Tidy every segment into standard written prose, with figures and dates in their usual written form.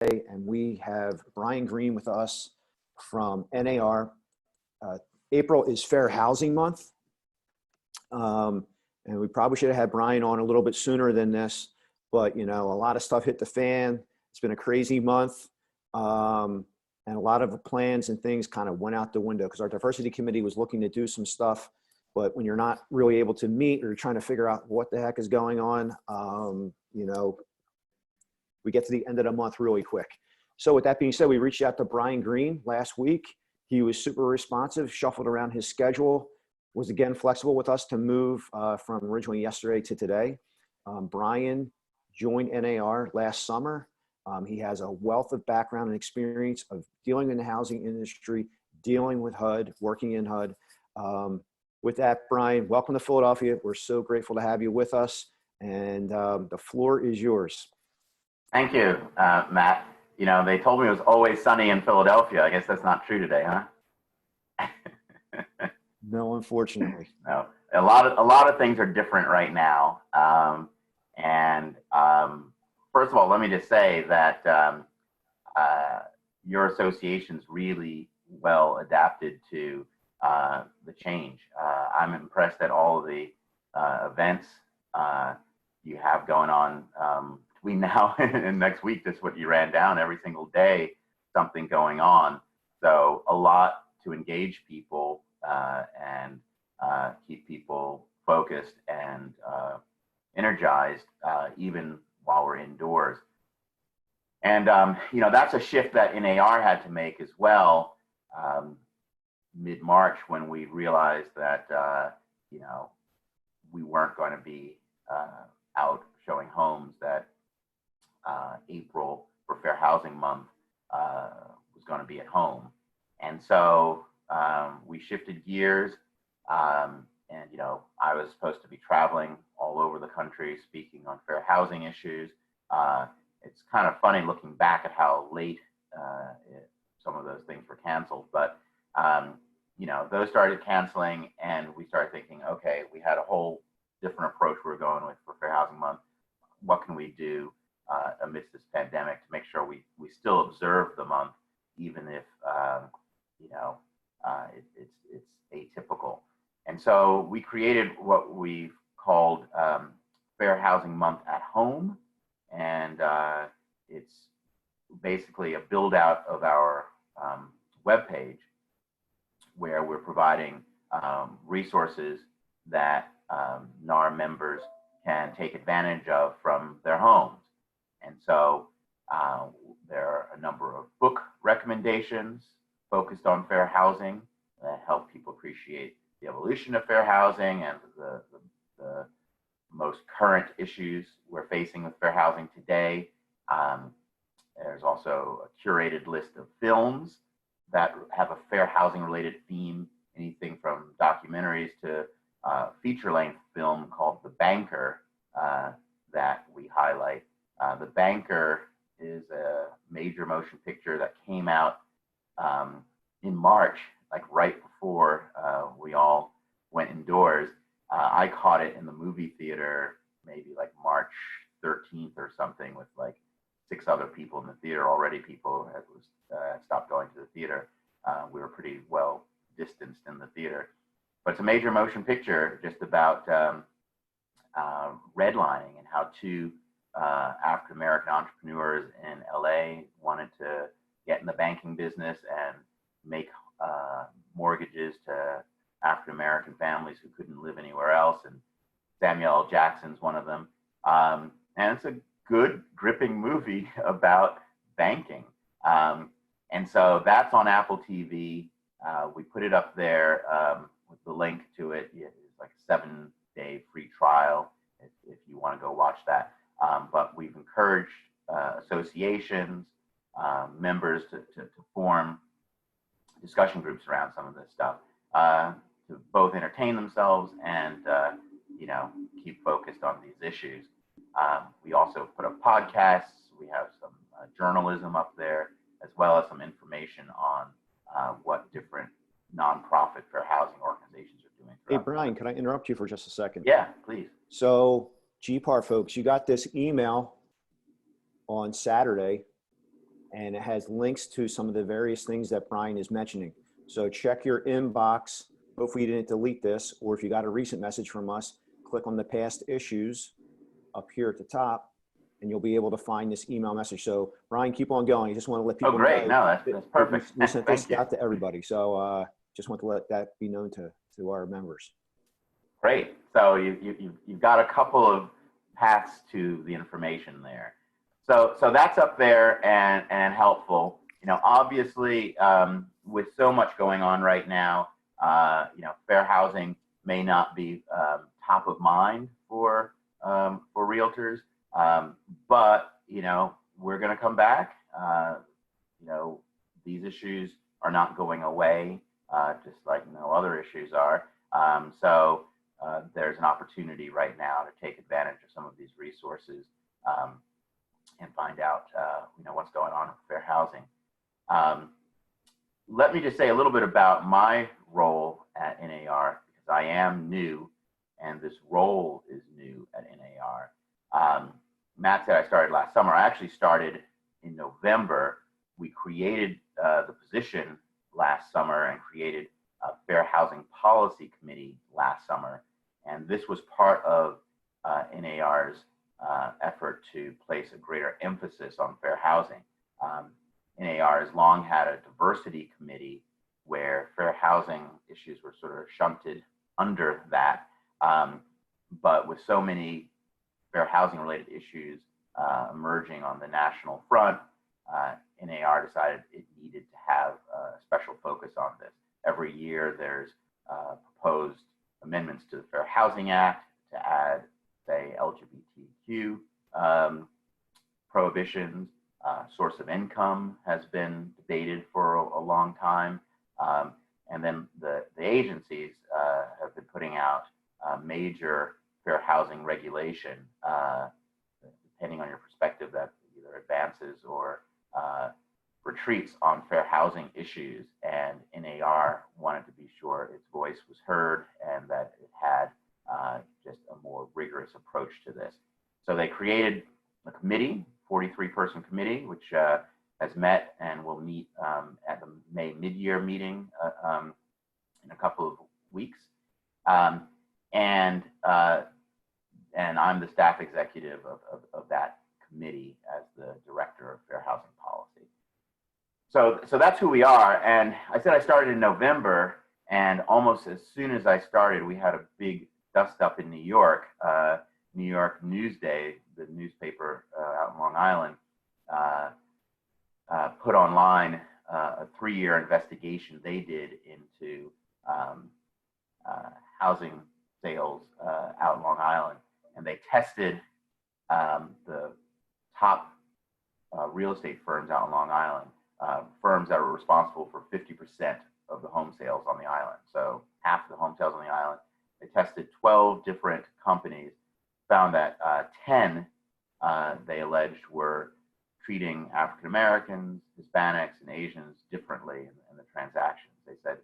and we have Bryan Greene with us from NAR. April is Fair Housing Month, and we probably should have had Bryan on a little bit sooner than this, but you know, a lot of stuff hit the fan. It's been a crazy month, and a lot of plans and things kind of went out the window because our diversity committee was looking to do some stuff, but when you're not really able to meet or trying to figure out what the heck is going on, you know, we get to the end of the month really quick. So with that being said, we reached out to Bryan Greene last week. He was super responsive, shuffled around his schedule, was again flexible with us to move from originally yesterday to today. Bryan joined NAR last summer. He has a wealth of background and experience of dealing in the housing industry, dealing with HUD, working in HUD. With that, Bryan, welcome to Philadelphia. We're so grateful to have you with us, and the floor is yours. Thank you, Matt. You know, they told me it was always sunny in Philadelphia. I guess that's not true today, huh? No, unfortunately. No, a lot of things are different right now. First of all, let me just say that your association's really well adapted to the change. I'm impressed at all of the events you have going on between now and next week. That's what you ran down every single day, something going on. So a lot to engage people and keep people focused and energized, even while we're indoors. And you know, that's a shift that NAR had to make as well. Mid-March, when we realized that you know, we weren't going to be out showing homes, that April for Fair Housing Month was going to be at home. And so we shifted gears, and you know, I was supposed to be traveling all over the country speaking on fair housing issues. It's kind of funny looking back at how late some of those things were canceled, but you know, those started canceling, and we started thinking, okay, we had a whole different approach we were going with for Fair Housing Month. What can we do amidst this pandemic to make sure we still observe the month, even if you know, it's atypical. And so we created what we've called Fair Housing Month at Home, and it's basically a build out of our webpage, where we're providing resources that NAR members can take advantage of from their homes. And so there are a number of book recommendations focused on fair housing that help people appreciate the evolution of fair housing and the most current issues we're facing with fair housing today. There's also a curated list of films that have a fair housing related theme, anything from documentaries to feature-length film called The Banker that we highlight. The Banker is a major motion picture that came out in March, like right before we all went indoors. I caught it in the movie theater maybe like March 13th or something, with like 6 other people in the theater. Already people had stopped going to the theater. We were pretty well distanced in the theater. But it's a major motion picture just about redlining and how 2 African-American entrepreneurs in LA wanted to get in the banking business and make mortgages to African-American families who couldn't live anywhere else. And Samuel L. Jackson's one of them. And it's a good, gripping movie about banking. And so that's on Apple TV. We put it up there with the link to it. It's like a 7-day free trial if you want to go watch that. But we've encouraged associations, members to form discussion groups around some of this stuff, to both entertain themselves and you know, keep focused on these issues. We also put up podcasts. We have some journalism up there, as well as some information on what different nonprofit fair housing organizations are doing. Hey, Bryan, can I interrupt you for just a second? Yeah, please. So GPAR folks, you got this email on Saturday and it has links to some of the various things that Bryan is mentioning. So check your inbox. Hopefully you didn't delete this, or if you got a recent message from us, click on the past issues up here at the top, and you'll be able to find this email message. So Bryan, keep on going. I just want to let people know. Oh, great. No, that's perfect. We sent this Thank you. out to everybody. So just want to let that be known to our members. Great. So you've got a couple of paths to the information there. So that's up there and helpful. You know, obviously, with so much going on right now, you know, fair housing may not be top of mind for realtors, but you know, we're going to come back. You know, these issues are not going away, just like no other issues are. So there's an opportunity right now to take advantage of some of these resources and find out, you know, what's going on with fair housing. Let me just say a little bit about my role at NAR, because I am new and this role is new at NAR. Matt said I started last summer. I actually started in November. We created the position last summer and created a Fair Housing Policy Committee last summer. And this was part of NAR's effort to place a greater emphasis on fair housing. NAR has long had a diversity committee where fair housing issues were sort of shunted under that. But with so many fair housing related issues emerging on the national front, NAR decided it needed to have a special focus on this. Every year there's proposed amendments to the Fair Housing Act to add, say, LGBTQ prohibitions. Source of income has been debated for a long time. And then the agencies have been putting out major fair housing regulation, depending on your perspective, that either advances or retreats on fair housing issues. And NAR wanted to be sure its voice was heard and that it had just a more rigorous approach to this. So they created a committee, 43-person committee, which has met and will meet at the May mid-year meeting in a couple of weeks. And I'm the staff executive of that committee as the director of fair housing policy. So that's who we are. And I said I started in November, and almost as soon as I started, we had a big dust up in New York. New York Newsday, the newspaper out in Long Island, put online a 3-year investigation they did into housing sales out in Long Island. And they tested the top real estate firms out in Long Island, firms that were responsible for 50% of the home sales on the island. So half of the home sales on the island. They tested 12 different companies, found that 10 they alleged were treating African Americans, Hispanics, and Asians differently in the transactions. They said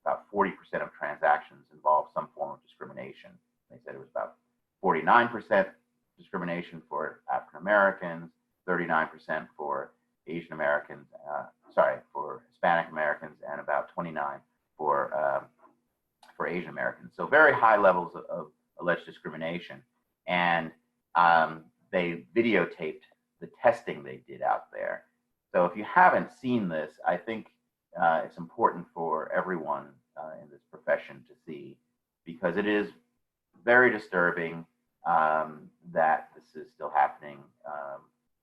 about 40% of transactions involved some form of discrimination. They said it was about 49% discrimination for African Americans, 39% for Asian Americans, for Hispanic Americans, and about 29% for Asian Americans. So very high levels of alleged discrimination. And they videotaped the testing they did out there. So if you haven't seen this, I think it's important for everyone in this profession to see, because it is very disturbing that this is still happening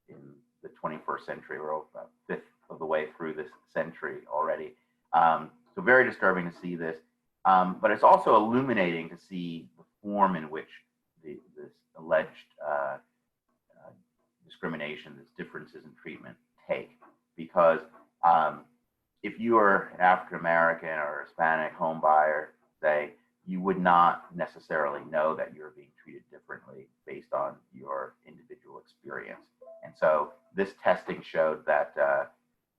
in the 21st century. We're about a fifth of the way through this century already. So very disturbing to see this, but it's also illuminating to see the form in which this alleged discrimination, this differences in treatment take. Because if you are an African American or Hispanic home buyer, say, you would not necessarily know that you're being treated differently based on your individual experience. And so this testing showed that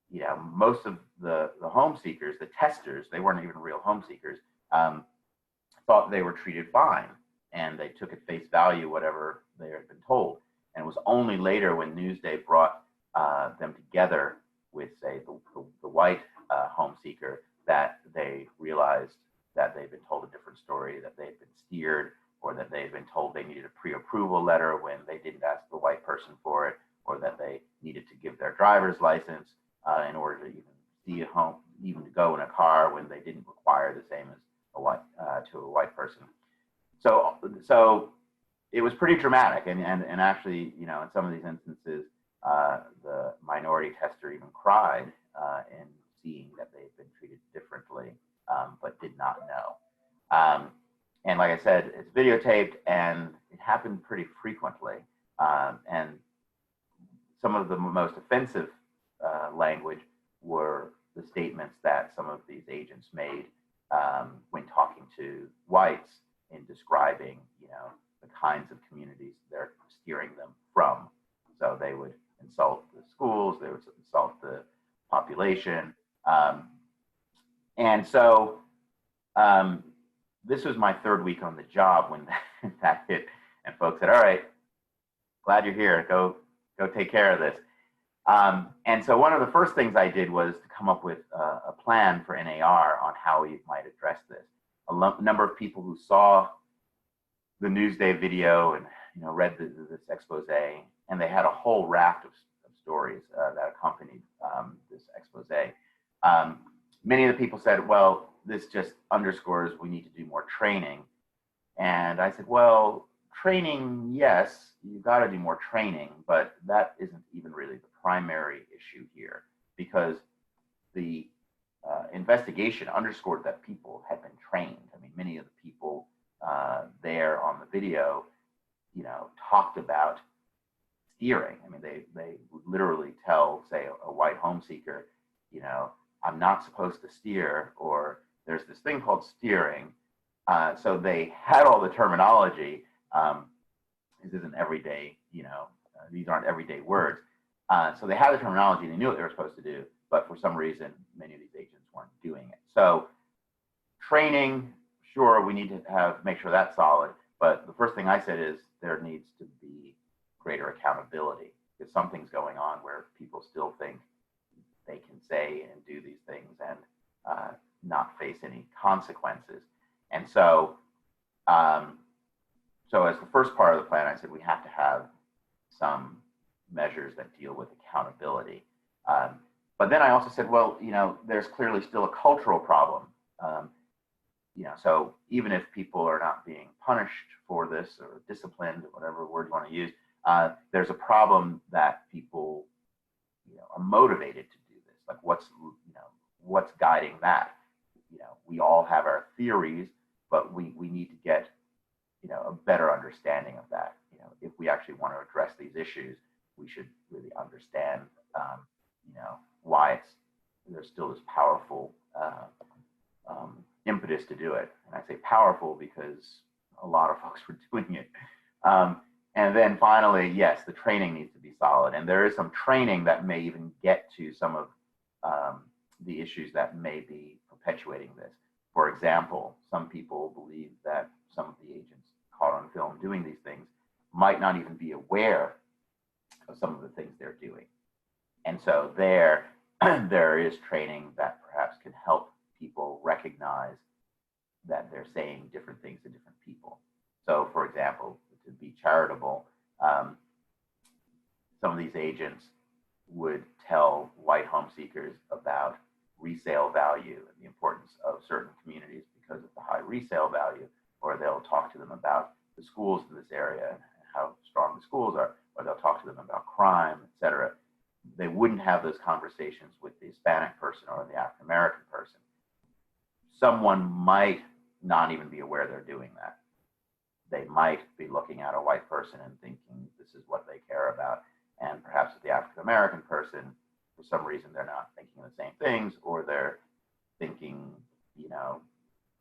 you know, most of the home seekers, the testers, they weren't even real home seekers, thought they were treated fine, and they took at face value whatever they had been told. And it was only later when Newsday brought them together with, say, the white home seeker, that they realized that they've been told a different story, that they've been steered, or that they've been told they needed a pre-approval letter when they didn't ask the white person for it, or that they needed to give their driver's license in order to even see a home, even to go in a car when they didn't require the same as a white to a white person. So it was pretty dramatic, and actually, you know, in some of these instances, the minority tester even cried in seeing that they've been treated differently, but did not know. And like I said, it's videotaped, and it happened pretty frequently. And some of the most offensive language were the statements that some of these agents made when talking to whites in describing, you know, the kinds of communities they're steering them from. So they would insult the schools, they would insult the population. And so this was my third week on the job when that hit, and folks said, all right, glad you're here, go take care of this. And so one of the first things I did was to come up with a plan for NAR on how we might address this. A number of people who saw the Newsday video and, you know, read this expose, and they had a whole raft of stories that accompanied this expose. Many of the people said, well, this just underscores we need to do more training. And I said, well, training, yes, you've got to do more training, but that isn't even really the primary issue here, because the investigation underscored that people had been trained. I mean, many of the people there on the video, you know, talked about steering. I mean, they would literally tell, say, a white home seeker, you know, I'm not supposed to steer, or there's this thing called steering. So they had all the terminology. This isn't everyday, you know, these aren't everyday words. So they had the terminology, they knew what they were supposed to do, but for some reason, many of these agents weren't doing it. So training, sure, we need to make sure that's solid. But the first thing I said is there needs to be greater accountability, because something's going on where people still think they can say and do these things and not face any consequences. And so, so as the first part of the plan, I said we have to have some measures that deal with accountability. But then I also said, well, you know, there's clearly still a cultural problem. You know, so even if people are not being punished for this or disciplined, or whatever word you want to use, there's a problem that people, you know, are motivated to do this. Like, what's guiding that? You know, we all have our theories, but we need to get, you know, a better understanding of that. You know, if we actually want to address these issues, we should really understand, you know, why there's still this powerful impetus to do it. And I say powerful because a lot of folks were doing it. And then finally, yes, the training needs to be solid. And there is some training that may even get to some of the issues that may be perpetuating this. For example, some people believe that some of the agents caught on film doing these things might not even be aware of some of the things they're doing. And so there is training that perhaps can help people recognize that they're saying different things to different people. So, for example, to be charitable, some of these agents would tell white home seekers about resale value and the importance of certain communities because of the high resale value, or they'll talk to them about the schools in this area and how strong the schools are, or they'll talk to them about crime, et cetera. They wouldn't have those conversations with the Hispanic person or the African American person. Someone might not even be aware they're doing that. They might be looking at a white person and thinking this is what they care about. And perhaps with the African American person, for some reason, they're not thinking the same things, or they're thinking, you know,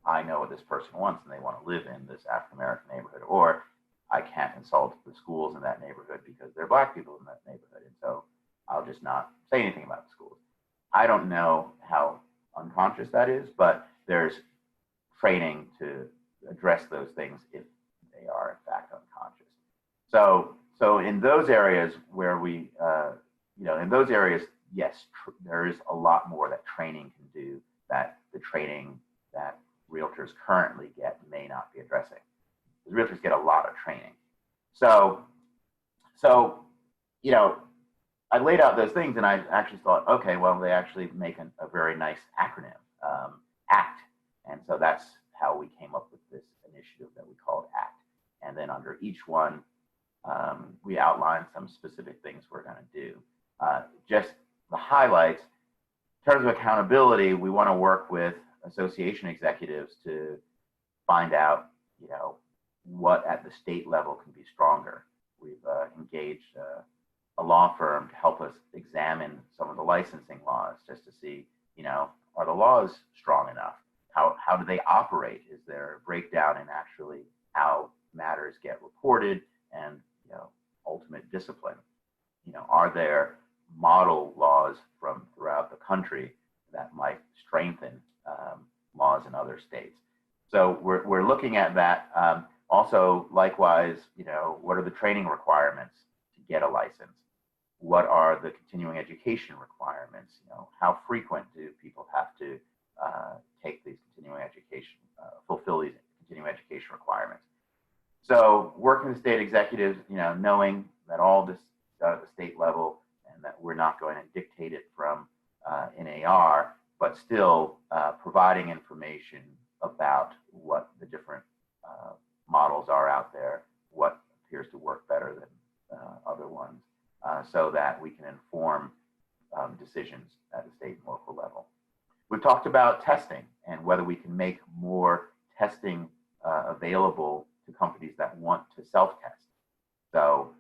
I know what this person wants and they want to live in this African American neighborhood, or I can't insult the schools in that neighborhood because they're black people in that neighborhood. And so I'll just not say anything about the schools. I don't know how unconscious that is, but there's training to address those things if they are in fact unconscious. So in those areas where we in those areas, yes, there is a lot more that training can do that the training that realtors currently get may not be addressing. Because realtors get a lot of training. So, I laid out those things, and I actually thought, okay, well, they actually make a very nice acronym, ACT. And so that's how we came up with this initiative that we called ACT. And then under each one, we outlined some specific things we're going to do. Just the highlights. In terms of accountability, we want to work with association executives to find out, what at the state level can be stronger. We've engaged a law firm to help us examine some of the licensing laws, just to see, are the laws strong enough? How do they operate? Is there a breakdown in actually how matters get reported and, ultimate discipline? Are there model laws from throughout the country that might strengthen laws in other states? So we're looking at that. Also, likewise, what are the training requirements to get a license? What are the continuing education requirements? How frequent do people have to take these continuing education, fulfill these continuing education requirements? So working with state executives, knowing that all this is done at the state level and that we're not going to dictate it from NAR, but still providing information about what the different models are out there, what appears to work better than other ones, so that we can inform decisions at the state and local level. We've talked about testing and whether we can make more testing available to companies that want to self-test. So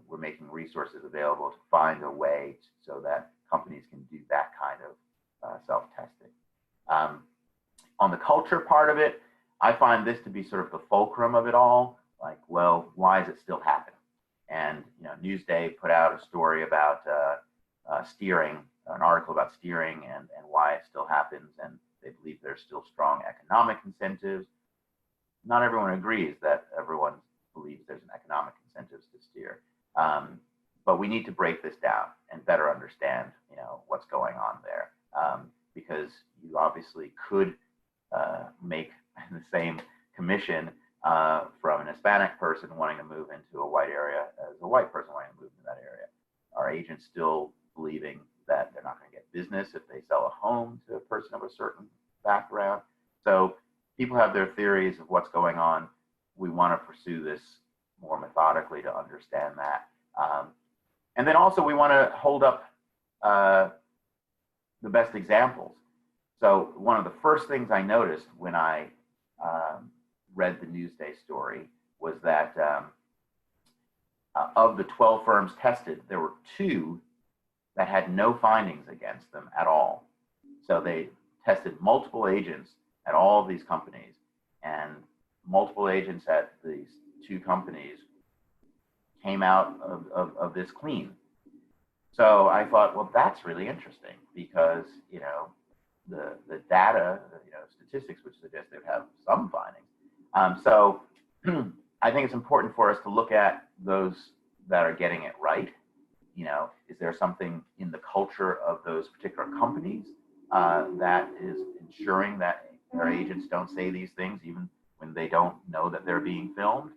we're making resources available to find a way so that companies can do that kind of self-testing. On the culture part of it, I find this to be sort of the fulcrum of it all. Like, well, why is it still happening? And Newsday put out a story about steering, an article about steering and why it still happens, and they believe there's still strong economic incentives. Not everyone agrees that everyone believes there's an economic incentives to steer, but we need to break this down and better understand, what's going on there, because you obviously could make the same commission from an Hispanic person wanting to move into a white area as a white person wanting to move into that area. Are agents still believing that they're not going to get business if they sell a home to a person of a certain background? So people have their theories of what's going on. We want to pursue this more methodically to understand that. And then also we want to hold up the best examples. So one of the first things I noticed when I read the Newsday story was that of the 12 firms tested, there were 2 that had no findings against them at all. So they tested multiple agents at all of these companies, and multiple agents at these 2 companies came out of this clean. So I thought, well, that's really interesting because, the data, statistics would suggest they would have some findings. So I think it's important for us to look at those that are getting it right. Is there something in the culture of those particular companies that is ensuring that their agents don't say these things even when they don't know that they're being filmed?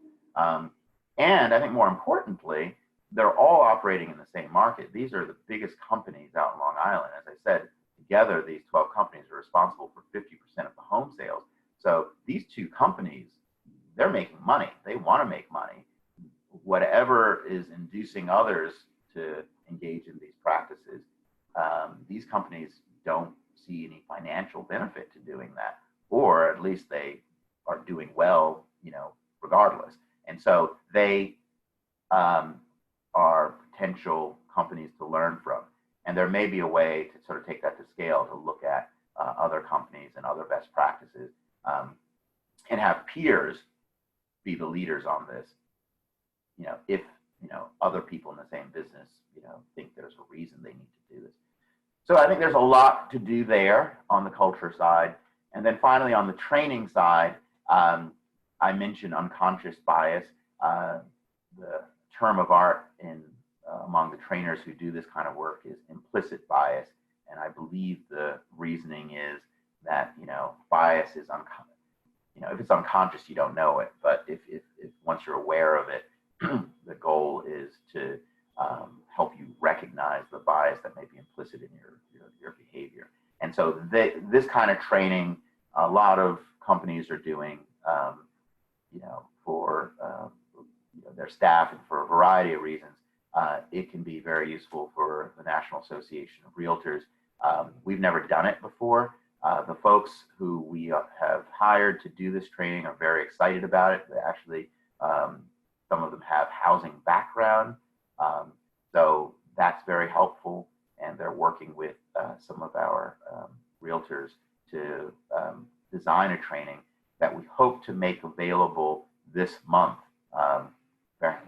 And I think more importantly, they're all operating in the same market. These are the biggest companies out in Long Island. As I said, together, these 12 companies are responsible for 50% of the home sales. So these 2 companies, they're making money. They want to make money. Whatever is inducing others to engage in these practices, these companies don't see any financial benefit to doing that, or at least they are doing well, regardless. And so they are potential companies to learn from. And there may be a way to sort of take that to scale to look at other companies and other best practices and have peers be the leaders on this. If other people in the same business, think there's a reason they need to do this. So I think there's a lot to do there on the culture side. And then finally, on the training side, I mentioned unconscious bias. The term of art in among the trainers who do this kind of work is implicit bias. And I believe the reasoning is that, bias is if it's unconscious, you don't know it. But if once you're aware of it, the goal is to help you recognize the bias that may be implicit in your behavior. And so this kind of training, a lot of companies are doing, for their staff and for a variety of reasons. It can be very useful for the National Association of REALTORS. We've never done it before. The folks who we have hired to do this training are very excited about it. They actually, some of them have housing background, so that's very helpful. And they're working with some of our realtors to design a training that we hope to make available this month.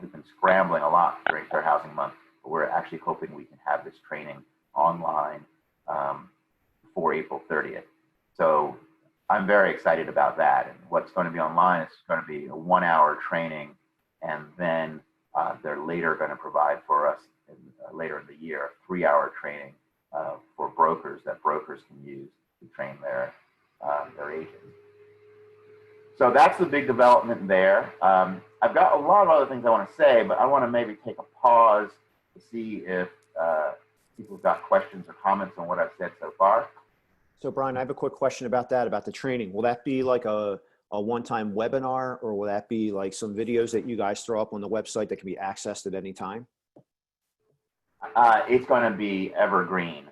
We've been scrambling a lot during Fair Housing Month, but we're actually hoping we can have this training online before April 30th. So I'm very excited about that. And what's going to be online is going to be a 1-hour training, and then they're later going to provide for us later in the year a 3-hour training for brokers that brokers can use to train their agents. So that's the big development there. I've got a lot of other things I want to say, but I want to maybe take a pause to see if people have got questions or comments on what I've said so far. So Bryan, I have a quick question about that, about the training. Will that be like a one-time webinar, or will that be like some videos that you guys throw up on the website that can be accessed at any time? It's going to be evergreen.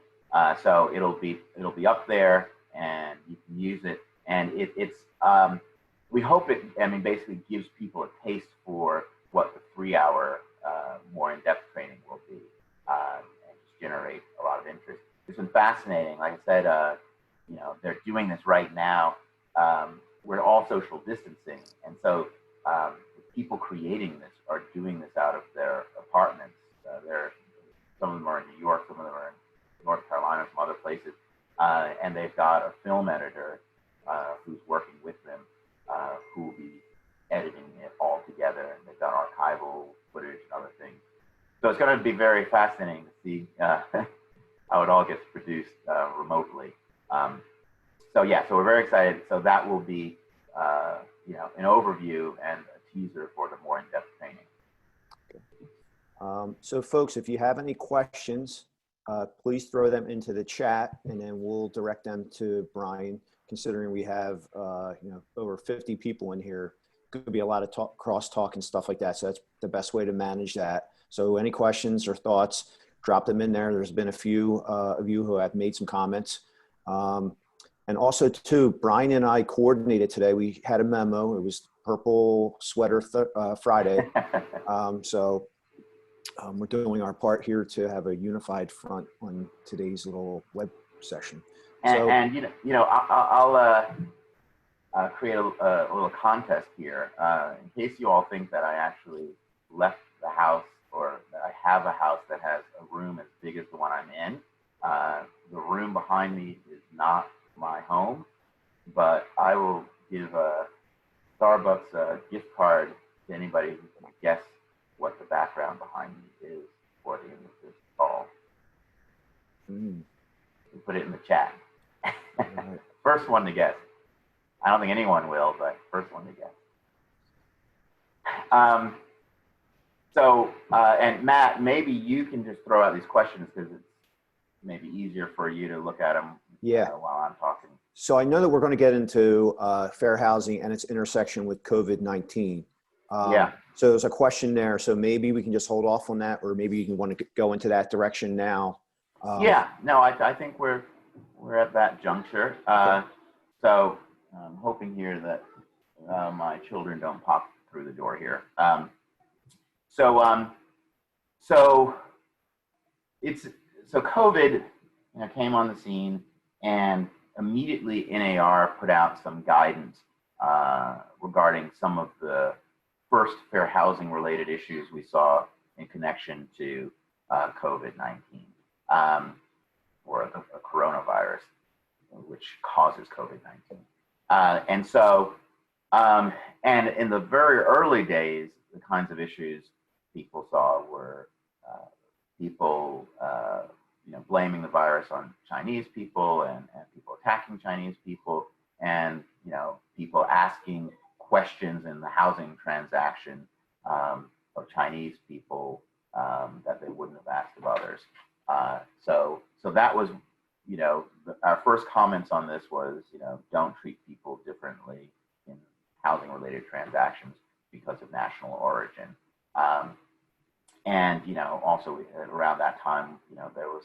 So it'll be up there and you can use it. And we hope it, basically gives people a taste for what the 3-hour more in-depth training will be, and just generate a lot of interest. It's been fascinating. Like I said, they're doing this right now. We're all social distancing. And so the people creating this are doing this out of their apartments. Some of them are in New York, some of them are in North Carolina, some other places. And they've got a film editor who's working with them, who will be editing it all together. And they've got archival footage and other things. So it's going to be very fascinating to see how it all gets produced remotely. So we're very excited. So that will be, an overview and a teaser for the more in-depth training. So folks, if you have any questions, please throw them into the chat, and then we'll direct them to Bryan. Considering we have, over 50 people in here, could be a lot of cross-talk and stuff like that. So that's the best way to manage that. So any questions or thoughts, drop them in there. There's been a few of you who have made some comments. And also too, Bryan and I coordinated today. We had a memo. It was Purple Sweater Friday. We're doing our part here to have a unified front on today's little web session. I'll create a little contest here in case you all think that I actually left the house, or that I have a house that has a room as big as the one I'm in. The room behind me is not my home, but I will give a Starbucks gift card to anybody who can guess what the background behind me is for the end of this call. We'll put it in the chat. Right. First one to guess. I don't think anyone will, but first one to guess. And Matt, maybe you can just throw out these questions because it's maybe easier for you to look at them while I'm talking. So I know that we're going to get into fair housing and its intersection with COVID-19. So there's a question there. So maybe we can just hold off on that, or maybe you can want to go into that direction now. I think we're at that juncture. So I'm hoping here that my children don't pop through the door here. So COVID came on the scene, and immediately NAR put out some guidance regarding some of the first fair housing related issues we saw in connection to COVID-19, or the coronavirus, which causes COVID-19. And in the very early days, the kinds of issues people saw were people, blaming the virus on Chinese people and people attacking Chinese people, and, people asking questions in the housing transaction of Chinese people that they wouldn't have asked of others. So that was, our first comments on this was, don't treat people differently in housing related transactions because of national origin. And, also around that time, there was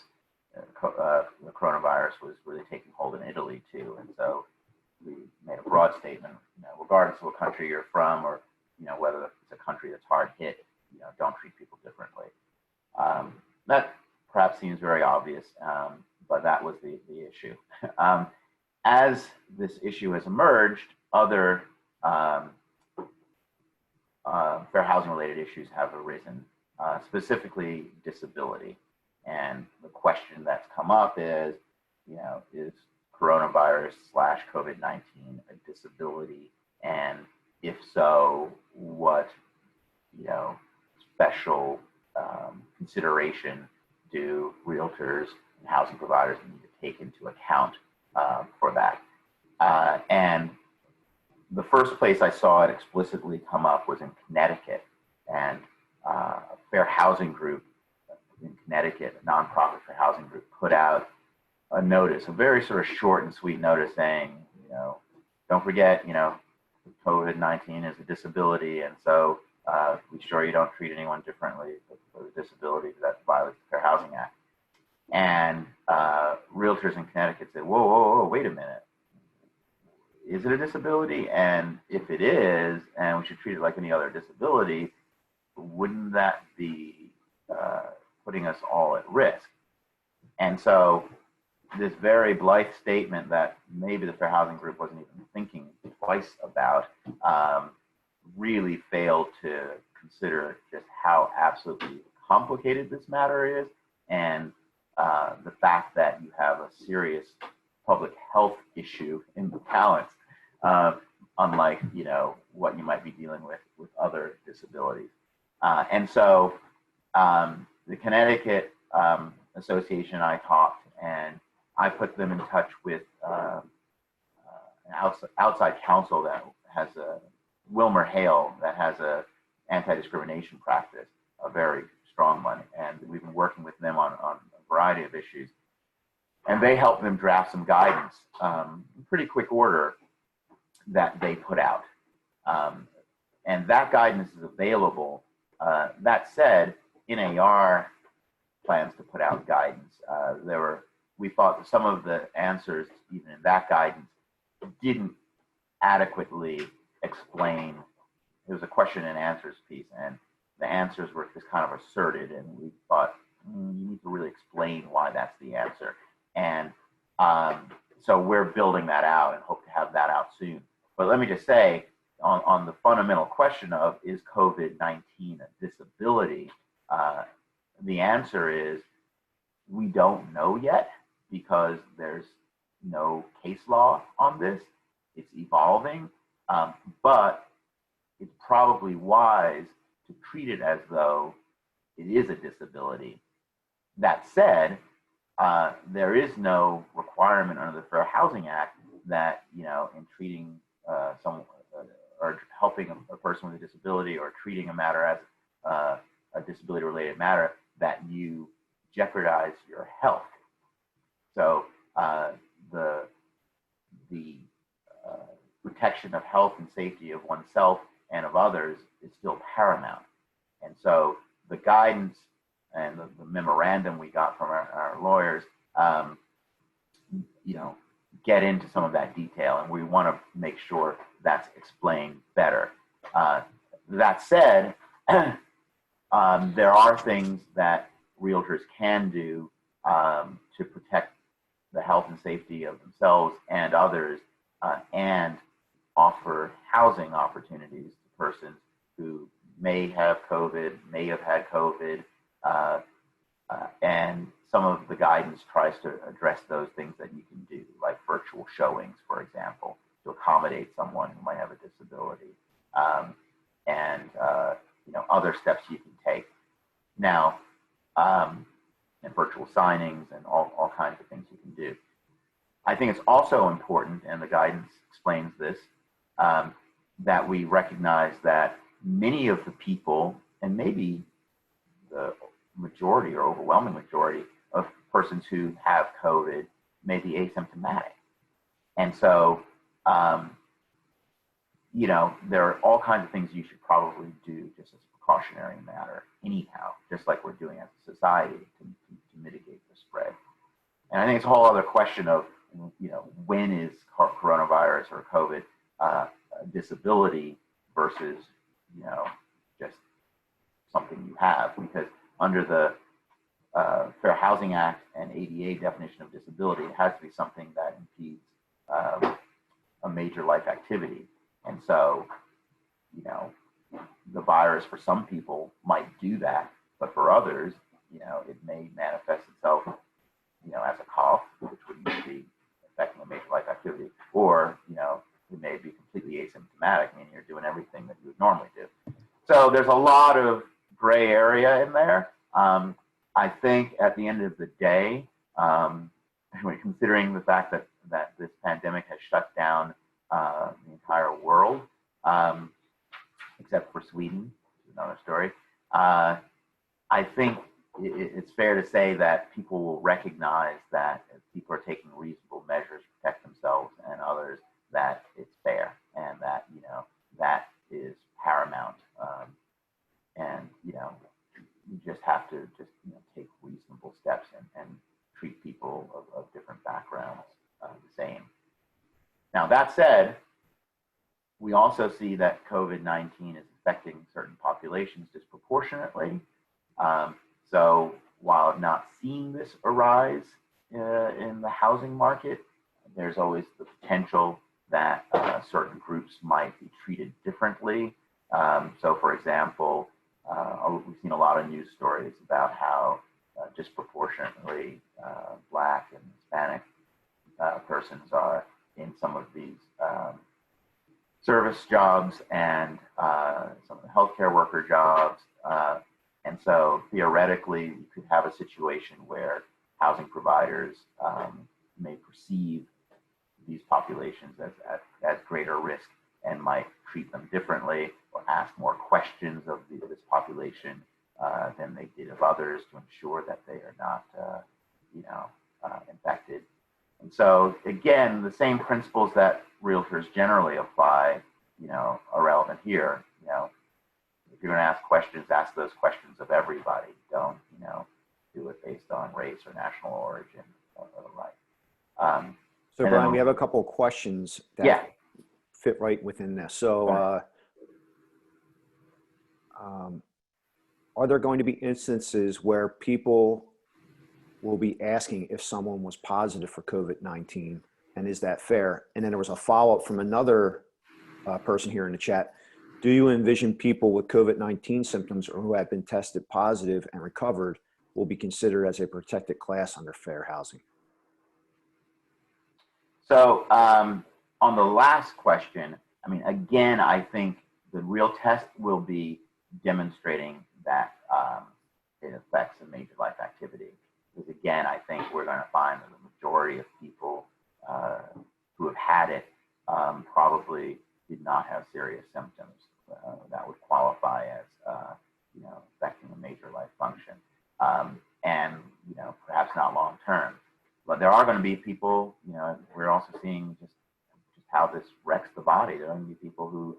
the coronavirus was really taking hold in Italy too. And so we made a broad statement, regardless of what country you're from, or, whether it's a country that's hard hit, don't treat people differently. That perhaps seems very obvious, but that was the issue. As this issue has emerged, other fair housing related issues have arisen, specifically disability. And the question that's come up is, is coronavirus / COVID-19 a disability? And if so, what, special consideration do realtors and housing providers need to take into account for that? And the first place I saw it explicitly come up was in Connecticut, and a fair housing group in Connecticut, a nonprofit fair housing group, put out a notice, a very sort of short and sweet notice saying, don't forget, COVID-19 is a disability, and so be sure you don't treat anyone differently with a disability that violates the Fair Housing Act. And realtors in Connecticut said, whoa, wait a minute. Is it a disability? And if it is, and we should treat it like any other disability, wouldn't that be putting us all at risk? And so this very blithe statement that maybe the Fair Housing Group wasn't even thinking twice about really failed to consider just how absolutely complicated this matter is, and the fact that you have a serious public health issue in the balance, unlike what you might be dealing with other disabilities. And so the Connecticut Association and I talked, and I put them in touch with an outside counsel that has Wilmer Hale, that has a anti-discrimination practice, a very strong one, and we've been working with them on a variety of issues. And they helped them draft some guidance in pretty quick order that they put out. And that guidance is available. That said, NAR plans to put out guidance. We thought that some of the answers, even in that guidance, didn't adequately explain. It was a question and answers piece, and the answers were just kind of asserted, and we thought, you need to really explain why that's the answer. And so we're building that out and hope to have that out soon. But let me just say, on the fundamental question of, is COVID-19 a disability? The answer is, we don't know yet, because there's no case law on this. It's evolving, but it's probably wise to treat it as though it is a disability. That said, there is no requirement under the Fair Housing Act that, in treating someone or helping a person with a disability, or treating a matter as a disability-related matter, that you jeopardize your health. So the protection of health and safety of oneself and of others is still paramount. And so the guidance and the memorandum we got from our lawyers, get into some of that detail, and we want to make sure that's explained better. That said, there are things that realtors can do to protect the health and safety of themselves and others, and offer housing opportunities to persons who may have COVID, may have had COVID, and some of the guidance tries to address those things that you can do, like virtual showings, for example, to accommodate someone who might have a disability, and other steps you can take. Now, and virtual signings and all kinds of things you can do. I think it's also important, and the guidance explains this, that we recognize that many of the people, and maybe the majority or overwhelming majority of persons who have COVID may be asymptomatic. And so, you know, there are all kinds of things you should probably do just as a precautionary matter anyhow, just like we're doing as a society to mitigate the spread. And I think it's a whole other question of, you know, when is coronavirus or COVID a disability versus, you know, just something you have, because under the Fair Housing Act and ADA definition of disability, it has to be something that impedes a major life activity. And so, you know, the virus for some people might do that, but for others, you know, it may manifest itself, you know, as a cough, which would be affecting a major life activity, or, you know, it may be completely asymptomatic, meaning you're doing everything that you would normally do. So there's a lot of gray area in there. I think at the end of the day, when considering the fact that this pandemic has shut down the entire world, except for Sweden, which is another story, I think it's fair to say that people will recognize that if people are taking reasonable measures to protect themselves and others, that it's fair, and that, you know, that is paramount. And, you know, you just have to you know, take reasonable steps and treat people of different backgrounds the same. Now, that said, we also see that COVID-19 is affecting certain populations disproportionately. So while I've not seen this arise in the housing market, there's always the potential that certain groups might be treated differently. So for example, we've seen a lot of news stories about how disproportionately Black and Hispanic persons are in some of these service jobs and some of the healthcare worker jobs. And so theoretically, you could have a situation where housing providers may perceive these populations as greater risk and might treat them differently or ask more questions of this population than they did of others to ensure that they are not, you know, infected. And so again, the same principles that realtors generally apply, you know, are relevant here. You know, if you're going to ask questions, ask those questions of everybody. Don't, you know, do it based on race or national origin or the like. So Bryan, we have a couple of questions that fit right within this. So are there going to be instances where people will be asking if someone was positive for COVID-19, and is that fair? And then there was a follow-up from another person here in the chat. Do you envision people with COVID-19 symptoms or who have been tested positive and recovered will be considered as a protected class under fair housing? So on the last question, I mean, again, I think the real test will be demonstrating that it affects a major life activity. Because again, I think we're going to find that the majority of people who have had it probably did not have serious symptoms that would qualify as, you know, affecting a major life function. And, you know, perhaps not long term. But there are going to be people, you know, we're also seeing just how this wrecks the body. There are going to be people who,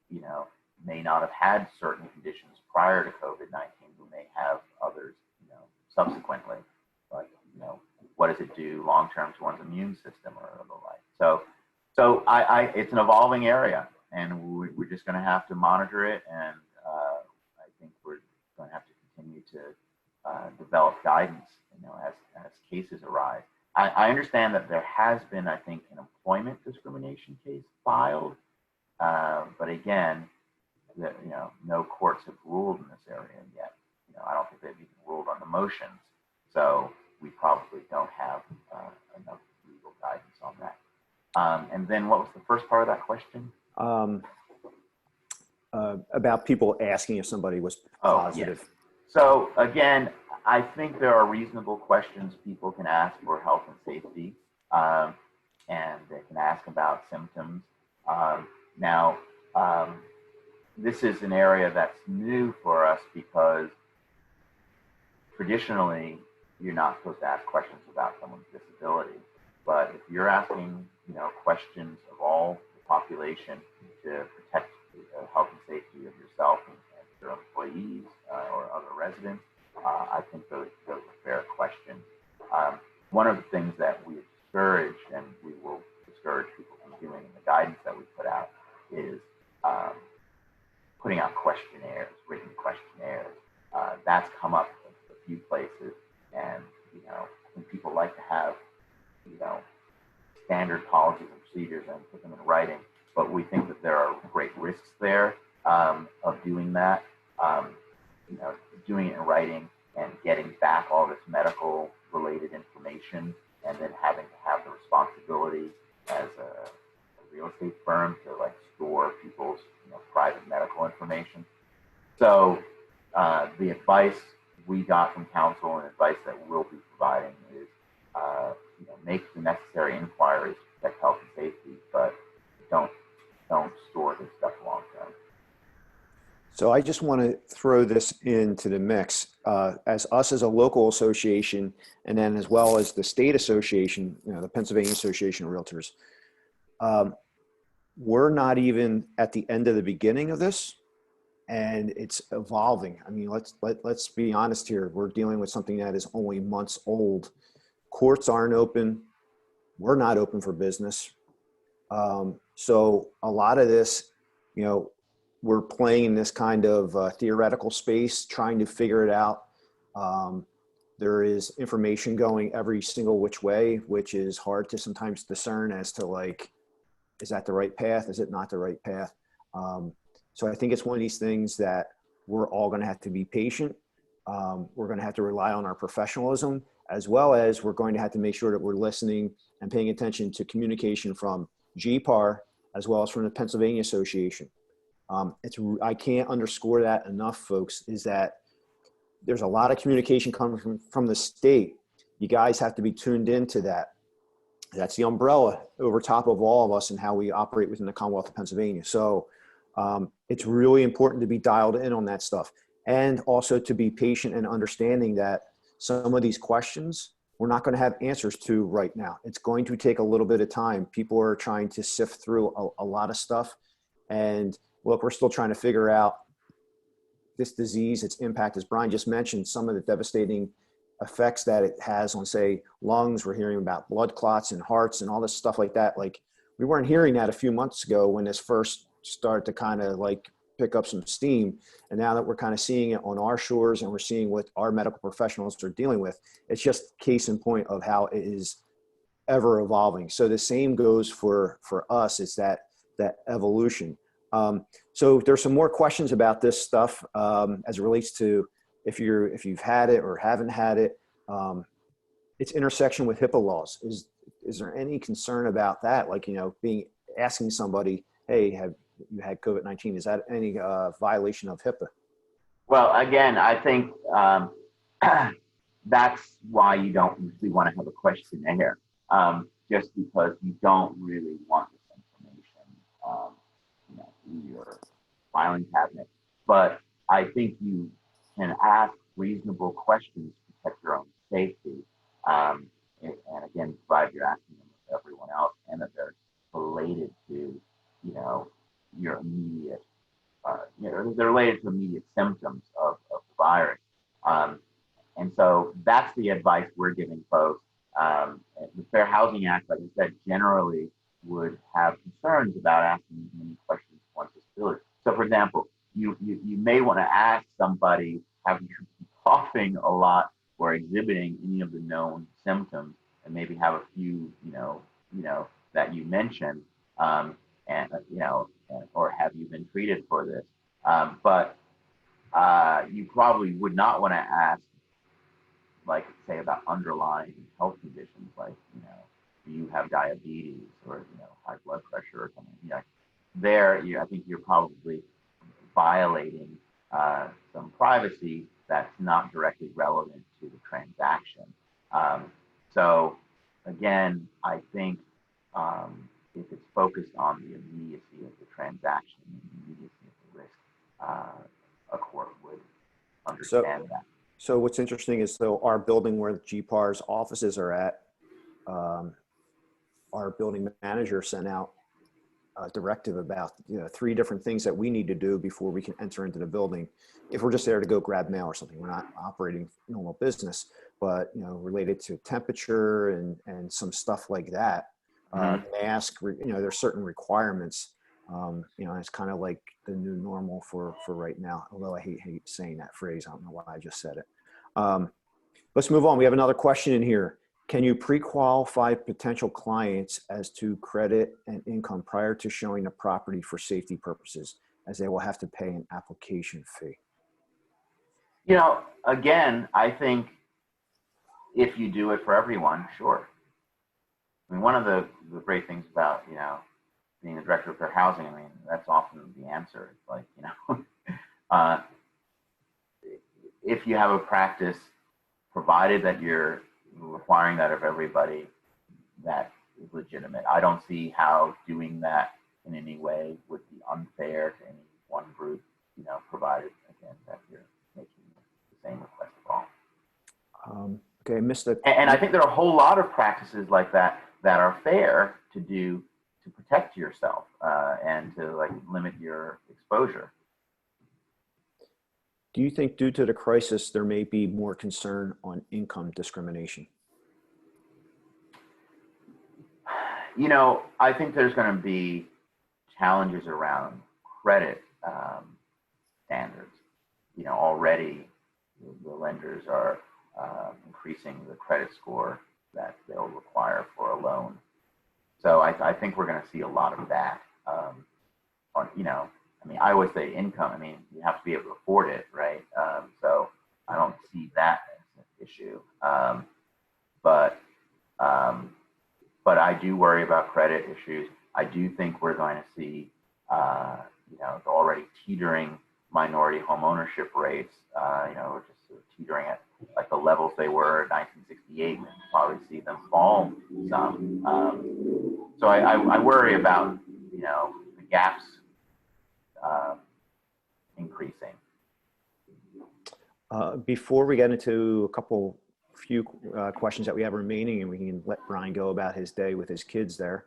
you know, may not have had certain conditions prior to COVID-19 who may have others, you know, subsequently. But, you know, what does it do long term to one's immune system or the like? So it's an evolving area, and we're just going to have to monitor it. And I think we're going to have to continue to develop guidance, you know, as cases arise. I understand that there has been, I think, an employment discrimination case filed, but again, you know, no courts have ruled in this area yet. You know, I don't think they've even ruled on the motions, so we probably don't have enough legal guidance on that. And then, what was the first part of that question? About people asking if somebody was positive. Yes. So again, I think there are reasonable questions people can ask for health and safety, and they can ask about symptoms. Now, this is an area that's new for us because traditionally you're not supposed to ask questions about someone's disability. But if you're asking, questions of all the population to protect the health and safety of yourself and your employees or other residents, I think those are fair questions. One of the things that we discourage, and we will discourage people from doing in the guidance that we put out, is putting out questionnaires, written questionnaires. That's come up a few places, and I think people like to have standard policies and procedures and put them in writing, but we think that there are great risks there of doing that. Doing it in writing and getting back all this medical related information, and then having to have the responsibility as a real estate firm to store people's private medical information. So the advice we got from council and advice that we'll be providing is make the necessary inquiries to protect health and safety, but don't store this stuff long term. So I just want to throw this into the mix. As a local association, and then as well as the state association, the Pennsylvania Association of Realtors, we're not even at the end of the beginning of this, and it's evolving. I mean, let's be honest here. We're dealing with something that is only months old. Courts aren't open. We're not open for business. So a lot of this, we're playing in this kind of theoretical space, trying to figure it out. There is information going every single which way, which is hard to sometimes discern as to is that the right path? Is it not the right path? So I think it's one of these things that we're all going to have to be patient. We're going to have to rely on our professionalism, as well as we're going to have to make sure that we're listening and paying attention to communication from GPAR, as well as from the Pennsylvania Association. I can't underscore that enough, folks, is that there's a lot of communication coming from the state. You guys have to be tuned into that. That's the umbrella over top of all of us and how we operate within the Commonwealth of Pennsylvania. So it's really important to be dialed in on that stuff, and also to be patient and understanding that some of these questions we're not going to have answers to right now. It's going to take a little bit of time. People are trying to sift through a lot of stuff, and look, we're still trying to figure out this disease, its impact, as Bryan just mentioned, some of the devastating effects that it has on, say, lungs. We're hearing about blood clots and hearts and all this stuff like that. We weren't hearing that a few months ago when this first started to kind of pick up some steam. And now that we're kind of seeing it on our shores and we're seeing what our medical professionals are dealing with, it's just case in point of how it is ever evolving. So the same goes for us. It's that evolution. So there's some more questions about this stuff as it relates to if you've had it or haven't had it. Its intersection with HIPAA laws. Is there any concern about that? Asking somebody, hey, have you had COVID-19? Is that any violation of HIPAA? Well, again, I think that's why you don't usually want to have a questionnaire, just because you don't really want this information in your filing cabinet. But I think you can ask reasonable questions to protect your own safety, and again, provide you're asking them with everyone else, and that they're related to, your immediate, they're related to immediate symptoms of the virus. And so that's the advice we're giving folks. The Fair Housing Act, like I said, generally would have concerns about asking as many questions once disability. So, for example, you may want to ask somebody, have you been coughing a lot or exhibiting any of the known symptoms, and maybe have a few, that you mentioned, or have you been treated for this? But you probably would not want to ask, say, about underlying health conditions, do you have diabetes or high blood pressure or something? I think you're probably violating some privacy that's not directly relevant transaction. So again, I think if it's focused on the immediacy of the transaction, the immediacy of the risk, a court would understand that. So what's interesting is, so our building where GPAR's offices are at, our building manager sent out a directive about 3 different things that we need to do before we can enter into the building. If we're just there to go grab mail or something, we're not operating normal business, but related to temperature and some stuff like that. Mask, there's certain requirements. It's kind of like the new normal for right now. Although I hate saying that phrase, I don't know why I just said it. Let's move on. We have another question in here. Can you pre-qualify potential clients as to credit and income prior to showing the property for safety purposes, as they will have to pay an application fee? Again, I think if you do it for everyone, sure. I mean, one of the great things about, being the director of fair housing, I mean, that's often the answer. It's like, if you have a practice, provided that you're requiring that of everybody, that is legitimate. I don't see how doing that in any way would be unfair to any one group, provided, again, that you're making the same request for all. Okay, I missed it. And I think there are a whole lot of practices like that are fair to do to protect yourself and to limit your exposure. Do you think due to the crisis, there may be more concern on income discrimination? I think there's going to be challenges around credit standards. Already the lenders are increasing the credit score that they'll require for a loan. So I think we're going to see a lot of that. I always say income. You have to be able to afford it, right? So I don't see that as an issue. But I do worry about credit issues. I do think we're going to see, the already teetering minority home ownership rates, just sort of teetering at the levels they were in 1968, and probably see them fall some. So I worry about, the gaps increasing. Before we get into a few questions that we have remaining, and we can let Bryan go about his day with his kids there,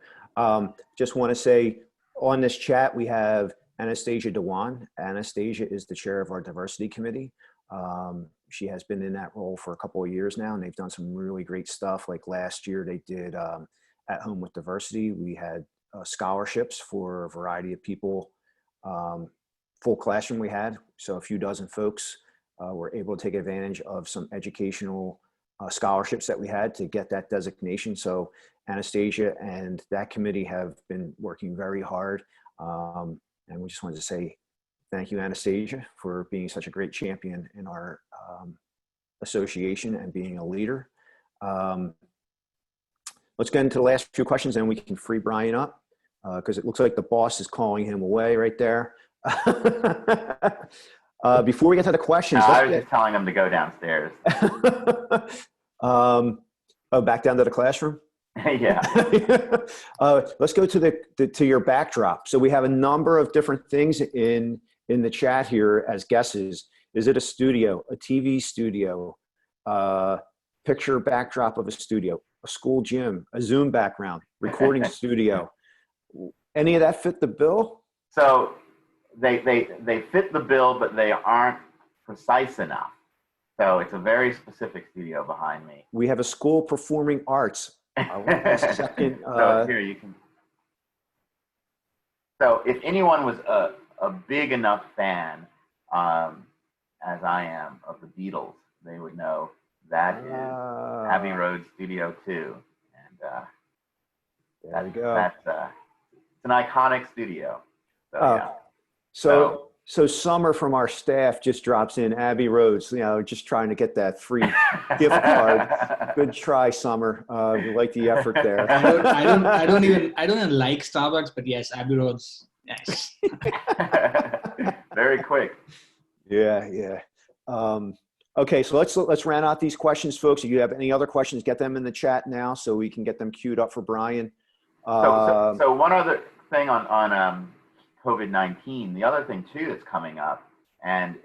just want to say on this chat we have Anastasia Dewan. Anastasia is the chair of our diversity committee. She has been in that role for a couple of years now, and they've done some really great stuff. Like last year they did At Home with Diversity. We had scholarships for a variety of people. Full classroom we had, so a few dozen folks were able to take advantage of some educational scholarships that we had to get that designation. So Anastasia and that committee have been working very hard, and we just wanted to say thank you, Anastasia, for being such a great champion in our association and being a leader. Let's get into the last few questions and we can free Bryan up because it looks like the boss is calling him away right there. Before we get to the questions, I was just telling him to go downstairs. Back down to the classroom. Yeah. Let's go to your backdrop. So we have a number of different things in the chat here as guesses. Is it a studio, a TV studio, picture backdrop of a studio, a school gym, a Zoom background, recording studio? Any of that fit the bill? So they fit the bill, but they aren't precise enough. So it's a very specific studio behind me. We have a school performing arts. Second, so here you can. So if anyone was a big enough fan, as I am, of the Beatles, they would know that is Abbey Road Studio 2. And there we go. That's it's an iconic studio. So, yeah. So Summer from our staff just drops in Abbey Roads, just trying to get that free gift card. Good try, Summer. We like the effort there. I don't even like Starbucks, but yes, Abbey Roads. Yes. Very quick. Yeah. Okay, so let's round out these questions, folks. If you have any other questions, get them in the chat now so we can get them queued up for Bryan. So one other thing on COVID-19, the other thing too that's coming up, and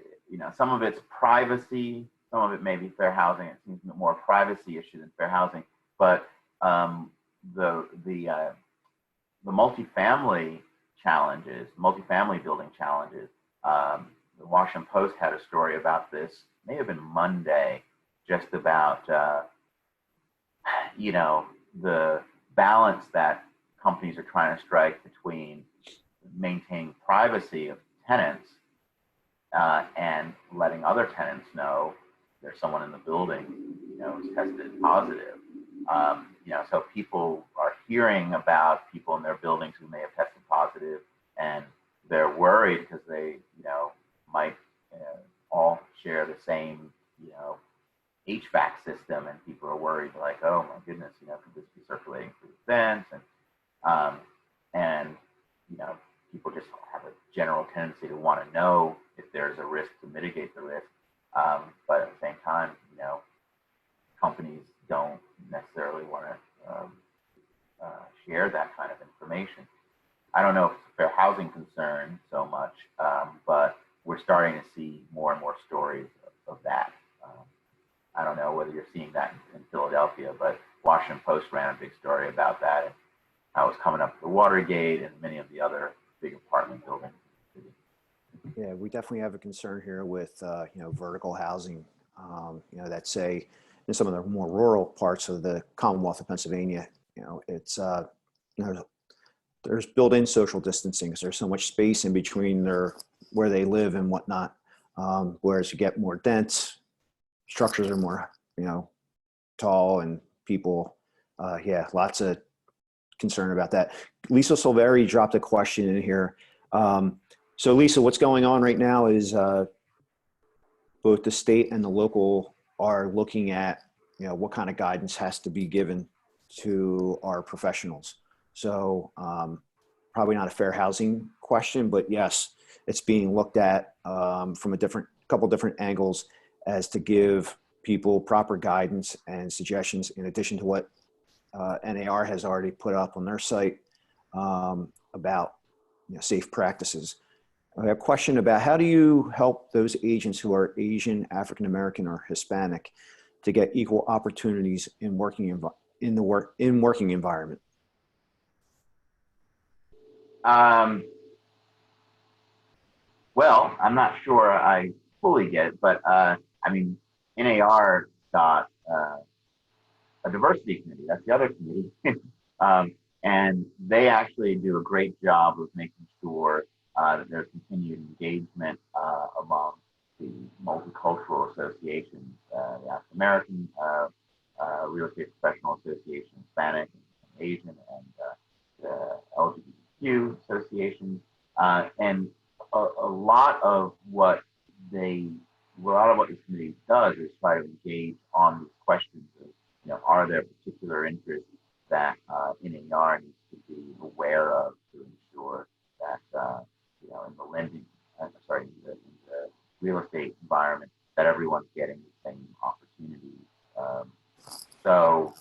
some of it's privacy, some of it may be fair housing. It seems more a privacy issue than fair housing, but the multifamily challenges, multifamily building challenges. The Washington Post had a story about this, may have been Monday, just about the balance that companies are trying to strike between maintaining privacy of tenants and letting other tenants know there's someone in the building, who's tested positive. So people are hearing about people in their buildings who may have tested positive, and they're worried because they, might all share the same, HVAC system, and people are worried like, oh my goodness, could this be circulating through the vents? And people just have a general tendency to want to know if there's a risk to mitigate the risk. But at the same time, companies don't necessarily want to share that kind of information. I don't know if it's a fair housing concern so much, but we're starting to see more and more stories of that. I don't know whether you're seeing that in Philadelphia, but Washington Post ran a big story about that, and how it's coming up to Watergate and many of the other big apartment buildings. Yeah, we definitely have a concern here with, vertical housing, that say in some of the more rural parts of the Commonwealth of Pennsylvania, it's, there's built-in social distancing because there's so much space in between where they live and whatnot. Whereas you get more dense, structures are more, tall, and people, lots of concern about that. Lisa Silveri dropped a question in here. So Lisa, what's going on right now is both the state and the local are looking at, what kind of guidance has to be given to our professionals. So probably not a fair housing question, but yes, it's being looked at from a couple different angles as to give people proper guidance and suggestions in addition to what NAR has already put up on their site about safe practices. I have a question about how do you help those agents who are Asian, African American, or Hispanic to get equal opportunities in working environment? Well, I'm not sure I fully get it, but NAR got a diversity committee. That's the other committee. And they actually do a great job of making sure that there's continued engagement among the multicultural associations, the African American Real Estate Professional Association, Hispanic and Asian, and the LGBTQ associations. And a lot of what this committee does is try to engage on these questions of, are there particular interests that NAR needs to be aware of to ensure that, in the lending, in the real estate environment, that everyone's getting the same opportunities. So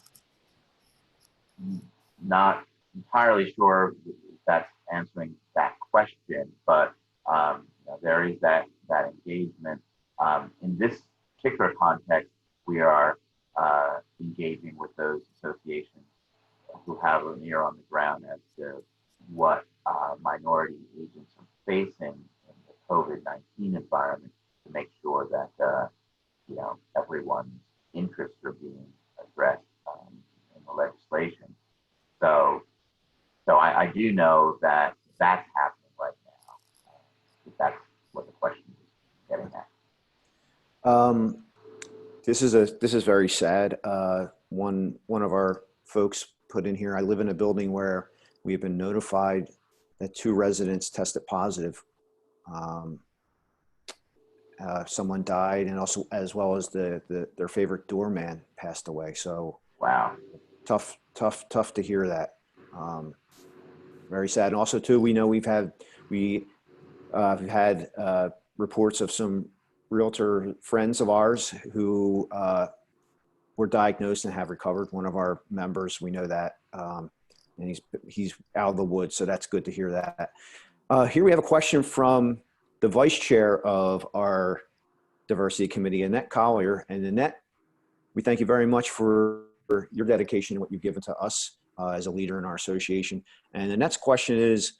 not entirely sure if that's answering that question, but there is that engagement. In this particular context, we are engaging with those associations who have an ear on the ground as to what minority agents are facing in the COVID-19 environment, to make sure that everyone's interests are being addressed in the legislation. So I do know that that's happening right now. If that's what the question is getting at. This is very sad. One of our folks put in here, I live in a building where we've been notified that 2 residents tested positive. Someone died, and also as well as their favorite doorman passed away. So wow, tough to hear that. Very sad. And also too, we know we've had reports of some realtor friends of ours who were diagnosed and have recovered. One of our members, we know that, and he's out of the woods, so that's good to hear that. Here we have a question from the vice chair of our diversity committee, Annette Collier. And Annette, we thank you very much for your dedication and what you've given to us as a leader in our association. And the next question is,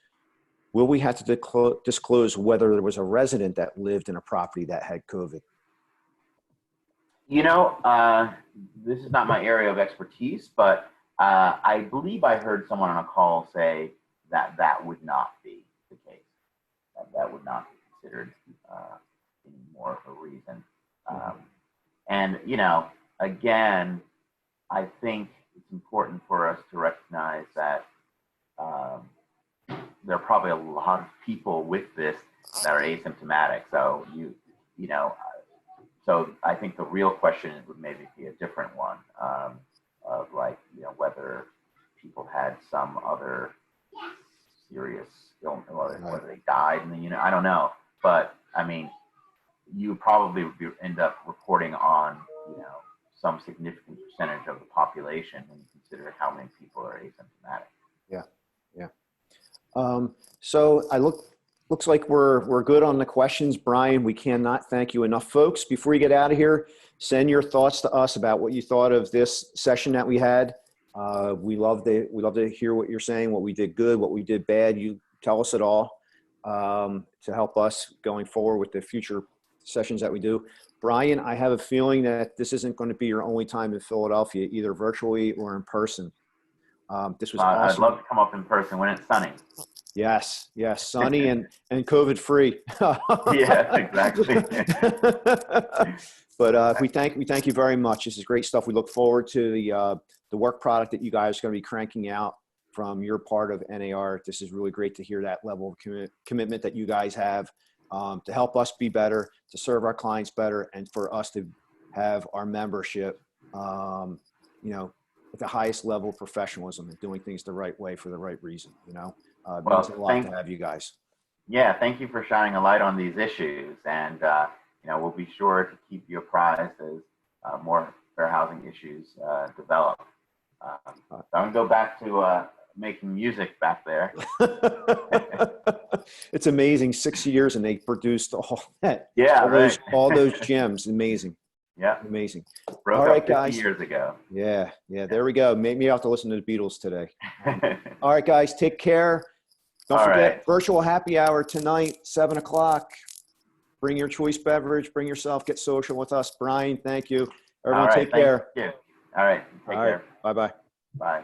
will we have to disclose whether there was a resident that lived in a property that had COVID? You know, this is not my area of expertise, but I believe I heard someone on a call say that that would not be the case. That would not be considered any more of a reason. And, you know, again, I think it's important for us to recognize that there are probably a lot of people with this that are asymptomatic. So you know, so I think the real question would maybe be a different one of like, you know, whether people had some other serious illness or whether they died in the unit. I don't know, but I mean, you probably would end up reporting on, you know, some significant percentage of the population when you consider how many people are asymptomatic. Yeah, yeah. So looks like we're good on the questions. Bryan, we cannot thank you enough. Folks, before you get out of here, send your thoughts to us about what you thought of this session that we had. We love to hear what you're saying, what we did good, what we did bad. You tell us it all to help us going forward with the future sessions that we do. Bryan, I have a feeling that this isn't going to be your only time in Philadelphia, either virtually or in person. This was awesome. I'd love to come up in person when it's sunny. Yes, sunny and COVID free. Yeah, exactly. But we thank you very much. This is great stuff. We look forward to the work product that you guys are going to be cranking out from your part of NAR. This is really great to hear that level of commitment that you guys have to help us be better, to serve our clients better, and for us to have our membership, you know, at the highest level of professionalism and doing things the right way for the right reason. You know, it means a lot to have you guys. Yeah, thank you for shining a light on these issues, and you know, we'll be sure to keep you apprised as more fair housing issues develop. So I'm gonna go back to making music back there. It's amazing. 6 years and they produced all that. Yeah, all those gems. Amazing. Yeah, amazing. Broke all right, up 50 guys. years ago. Yeah. There we go. Maybe I'll have to listen to the Beatles today. All right, guys. Take care. Don't forget, virtual happy hour tonight, 7 o'clock. Bring your choice beverage. Bring yourself. Get social with us. Bryan, thank you. Everyone, take care. Thank you. All right. Take care. Bye-bye. Bye.